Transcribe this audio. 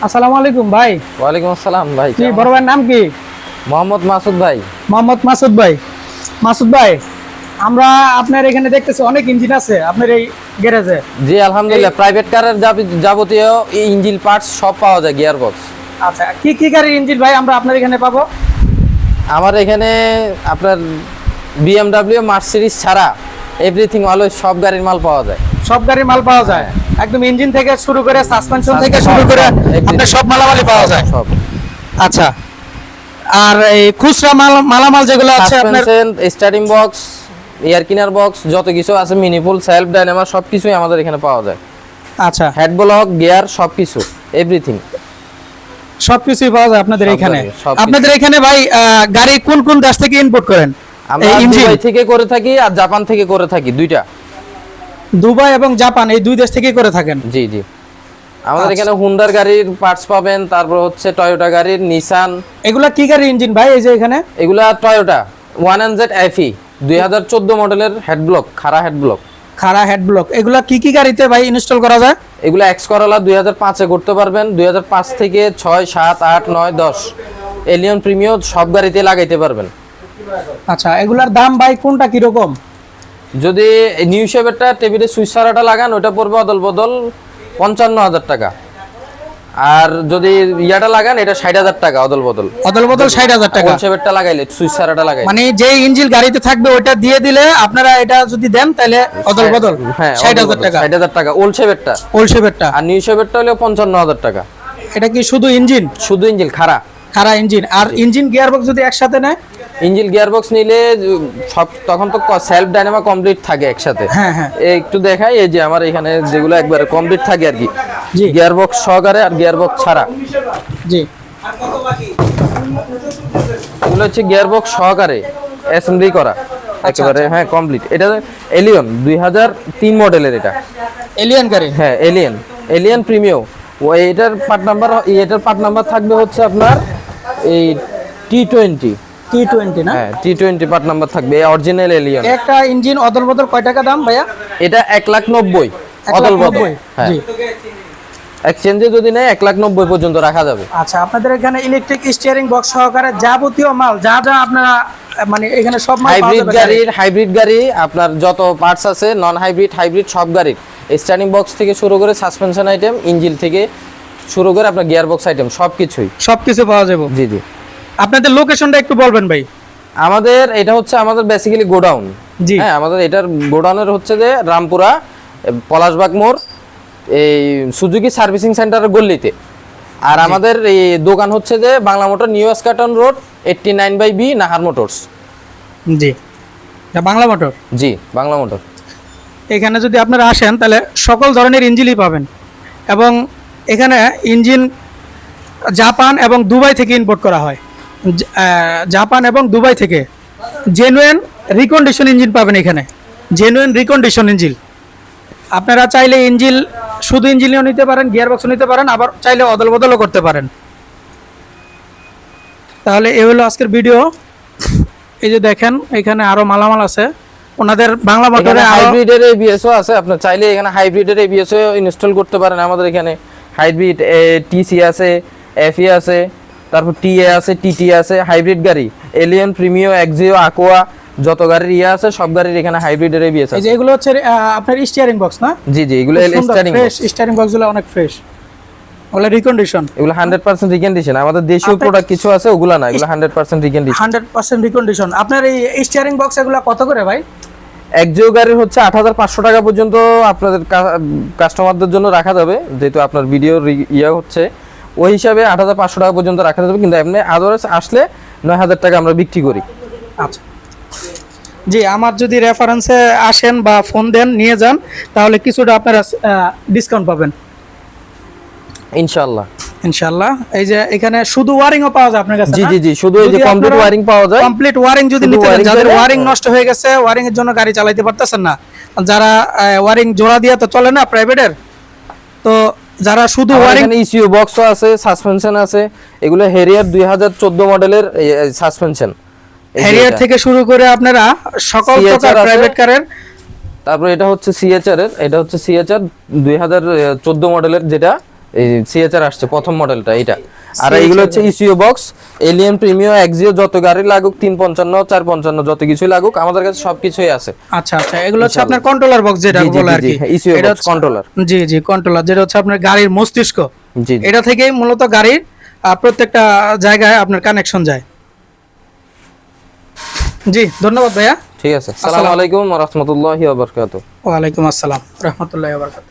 আসসালামু আলাইকুম ভাই। ওয়ালাইকুম আসসালাম ভাই। কি বড় ভাইয়ের নাম কি? মোহাম্মদ মাসুদ ভাই। মোহাম্মদ মাসুদ ভাই। মাসুদ ভাই, আমরা আপনার এখানে দেখতেছি অনেক ইঞ্জিন আছে আপনার এই গ্যারেজে। জি আলহামদুলিল্লাহ, প্রাইভেট কারের যাবতীয় ইঞ্জিন পার্টস সব পাওয়া যায়, গিয়ার বক্স। আচ্ছা, কি কি গাড়ির ইঞ্জিন ভাই আমরা আপনার এখানে পাবো? আমার এখানে আপনার BMW মার্সিডিজ ছাড়া এভরিথিং অলওয়েজ সব গাড়ির মাল পাওয়া যায়। সব গাড়ির মাল পাওয়া যায়, একদম ইঞ্জিন থেকে শুরু করে সাসপেনশন থেকে শুরু করে আপনার সব মালামালই পাওয়া যায় সব। আচ্ছা, আর এই খুচরা মালামাল যেগুলো আছে আপনার সাসপেনশন, স্টার্টিং বক্স, এয়ার কিনার বক্স, যত কিছু আছে, মিনিপুল, সেলফ ডাইনামা, সবকিছুই আমাদের এখানে পাওয়া যায়। আচ্ছা, হেড ব্লক, গিয়ার, সবকিছু, এভরিথিং সবকিছুই পাওয়া যায় আপনাদের সব এখানে। গাড়ি, সবকিছু। আপনাদের এখানে ভাই গাড়ি কোন কোন দেশ থেকে ইম্পোর্ট করেন? আমরা দুবাই থেকে করে থাকি আর জাপান থেকে করে থাকি, দুইটা। দুবাই এবং জাপান এই দুই দেশ থেকে করে থাকেন? জি জি। আমাদের আচ্ছা। এখানে হুন্ডার গাড়ির পার্টস পাবেন, তারপর হচ্ছে টয়োটা গাড়ির, নিসান। এগুলা কি গাড়ির ইঞ্জিন ভাই এই যে এখানে? এগুলা টয়োটা 1NZ FE 2014 মডেলের হেড ব্লক, খাড়া হেড ব্লক। খাড়া হেড ব্লক। এগুলা কি কি গাড়িতে ভাই ইনস্টল করা যায়? এগুলা এক্স করলা 2005 এ করতে পারবেন, 2005 থেকে 6, 7, 8, 9, 10 এলিয়ন প্রিমিয়াম সব গাড়িতে লাগাইতে পারবেন। আচ্ছা, এগুলার দাম ভাই কোনটা কি রকম? যদি নিউ শেপেরটা টেবিলে সুইচ সারাটা লাগান, ওটা পড়বে অদল বদল 55,000 টাকা। আর যদি ইয়াটা লাগান, এটা 60,000 টাকা অদল বদল। অদল বদল 60,000 টাকা। ওল শেপেরটা লাগাইলে, সুইচ সারাটা লাগাইলে, মানে যে ইঞ্জিন গাড়িতে থাকবে ওটা দিয়ে দিলে আপনারা এটা যদি দেন তাহলে অদল বদল হ্যাঁ 60,000 টাকা। 60,000 টাকা ওল শেপেরটা। ওল শেপেরটা। আর নিউ শেপেরটা হলো 55,000 টাকা। এটা কি শুধু ইঞ্জিন? শুধু ইঞ্জিন খাড়া। খাড়া ইঞ্জিন। আর ইঞ্জিন গিয়ারবক্স যদি একসাথে নেয়? ইঞ্জিন গিয়ারবক্স নিলে সব তখন তো সেলফ ডাইনামা কমপ্লিট থাকে একসাথে। হ্যাঁ হ্যাঁ। একটু দেখাই, এই যে আমার এখানে যেগুলো একবারে কমপ্লিট থাকে আর কি, জি। গিয়ারবক্স সহকারে আর গিয়ারবক্স ছাড়া। জি। এগুলো হচ্ছে গিয়ারবক্স সহকারে অ্যাসেম্বলি করা একেবারে, হ্যাঁ কমপ্লিট। এটা এলিয়ন 2003 মডেলের, এটা এলিয়ান গাড়ি। হ্যাঁ এলিয়ন প্রিমিয়াম। ও এটার পার্ট নাম্বার থাকবে হচ্ছে আপনার এই T20 না? হ্যাঁ T20 পার্ট নাম্বার থাকবে, অরিজিনাল এলিয়ন। একটা ইঞ্জিন অদল বদল কয় টাকা দাম ভাইয়া? এটা 1,90,000 অদল বদল। 1,90,000 হ্যাঁ, জি। এক্সচেঞ্জে যদি নেয় 1,90,000 পর্যন্ত রাখা যাবে। আচ্ছা, আপনাদের এখানে ইলেকট্রিক স্টিয়ারিং বক্স সহকারে যাবতীয় মাল যা যা আপনারা মানে এখানে সব মাল পাওয়া যাবে? হাইব্রিড গাড়ি আপনার যত পার্টস আছে, নন হাইব্রিড সব গাড়ির স্টার্টিং বক্স থেকে শুরু করে সাসপেনশন আইটেম, ইঞ্জিন থেকে শুরু করে আপনার গিয়ার বক্স আইটেম সবকিছু পাওয়া যাবে। জি জি। আপনাদের লোকেশনটা একটু বলবেন ভাই। আমাদের এটা হচ্ছে আমাদের বেসিক্যালি গোডাউন। জি। হ্যাঁ, আমাদের এটার গোডাউনের হচ্ছে যে রামপুরা পলাশবাগ মোড়, এই সুজুকি সার্ভিসিং সেন্টারের গল্লিতে। আর আমাদের এই দোকান হচ্ছে যে Bangla motor, new Eskaton road 89/B, Nahar motors. জি, এটা বাংলা মোটর। জি, বাংলা মোটর। এখানে যদি আপনারা আসেন তাহলে সকল ধরনের ইঞ্জিনই পাবেন। এবং এখানে ইঞ্জিন জাপান এবং দুবাই থেকে ইম্পোর্ট করা হয়। জাপান এবং দুবাই থেকে জেনুইন রিকন্ডিশন ইঞ্জিন পাবেন এখানে, জেনুইন রিকন্ডিশন ইঞ্জিন। আপনারা চাইলে শুধু ইঞ্জিনও নিতে পারেন, গিয়ারবক্সও নিতে পারেন, আবার চাইলে অদল বদলও করতে পারেন। তাহলে এ হলো আজকের ভিডিও। এই যে দেখেন এখানে আরো মালামাল আছে ওনাদের বাংলা মোটরে। হাইব্রিডের এবিএসও আছে, আপনি চাইলে এখানে হাইব্রিডের এবিএসও ইনস্টল করতে পারেন। আমাদের এখানে হাইব্রিড টিসি আছে, এফই আছে, তারপর টিএ আছে, টিটি আছে, হাইব্রিড গাড়ি এলিয়ন, প্রিমিয়াম, এক্সিও, আকোয়া, যত গাড়ির আছে সব গাড়ির এখানে হাইব্রিডের এবিএস আছে। এই যে এগুলো হচ্ছে আপনার স্টিয়ারিং বক্স না? জি জি, এগুলো স্টিয়ারিং ফ্রেশ স্টিয়ারিং বক্সগুলো অনেক ফ্রেশ, ওগুলো রিকন্ডিশন। এগুলো 100% রিকন্ডিশন। আমাদের দেশীয় প্রোডাক্ট কিছু আছে, ওগুলো না, এগুলো 100% রিকন্ডিশন। 100% রিকন্ডিশন। আপনার এই স্টিয়ারিং বক্স এগুলো কত করে ভাই? একজিও গাড়ির হচ্ছে 8,500 টাকা পর্যন্ত আপনাদের কাস্টমারদের জন্য রাখা যাবে, যেহেতু আপনার ভিডিওর হচ্ছে ওই হিসাবে 8,500 টাকা পর্যন্ত রাখা যাবে। কিন্তু এমনি আদারস আসলে 9,000 টাকা আমরা বিক্রি করি। আচ্ছা জি, আমার যদি রেফারেন্সে আসেন বা ফোন দেন নিয়ে যান তাহলে কিছুটা আপনারা ডিসকাউন্ট পাবেন ইনশাআল্লাহ। ইনশাআল্লাহ। এই যে এখানে শুধু ওয়্যারিংও পাওয়া যায় আপনার কাছে? জি জি জি, শুধু এই যে কমপ্লিট ওয়্যারিং পাওয়া যায়। কমপ্লিট ওয়্যারিং যদি নিতে চান, যাদের ওয়্যারিং নষ্ট হয়ে গেছে, ওয়্যারিং এর জন্য গাড়ি চালাতে পারতেছেন না, যারা ওয়্যারিং জোড়া দিয়ে তো চলে না প্রাইভেটের, তো যারা শুধু ওয়্যারিং, এখানে ইসিইউ বক্সও আছে, সাসপেনশন আছে। এগুলো হেরিয়ার 2014 মডেলের সাসপেনশন, হ্যারিয়ার থেকে শুরু করে আপনারা সকল প্রকার প্রাইভেট কারের। তারপর এটা হচ্ছে সিএচআর এর, এটা হচ্ছে সিএচআর 2014 মডেলের, যেটা এই সিএচআর আসছে প্রথম মডেলটা এটা। আর CHR এইগুলো হচ্ছে ইসিও বক্স, এলিয়ন প্রিমিয়াম, এক্সিও, যত গাড়ি লাগুক 355 455 যত কিছুই লাগুক আমাদের কাছে সবকিছুই আছে। আচ্ছা আচ্ছা, এগুলো হচ্ছে আপনার কন্ট্রোলার বক্স যেটা জি, জি, বলে জি, আর জি, কি। হ্যাঁ, ECU এটা box, controller। জি জি, কন্ট্রোলার যেটা হচ্ছে আপনার গাড়ির মস্তিষ্ক। জি, জি। এটা থেকেই মূলত গাড়ির প্রত্যেকটা জায়গায় আপনার কানেকশন যায়। জি, ধন্যবাদ ভাইয়া। ঠিক আছে, আসসালামু আলাইকুম ওয়া রাহমাতুল্লাহি ওয়া বারাকাতুহু। ওয়ালাইকুম আসসালাম রহমতুল্লাহ বারকাত।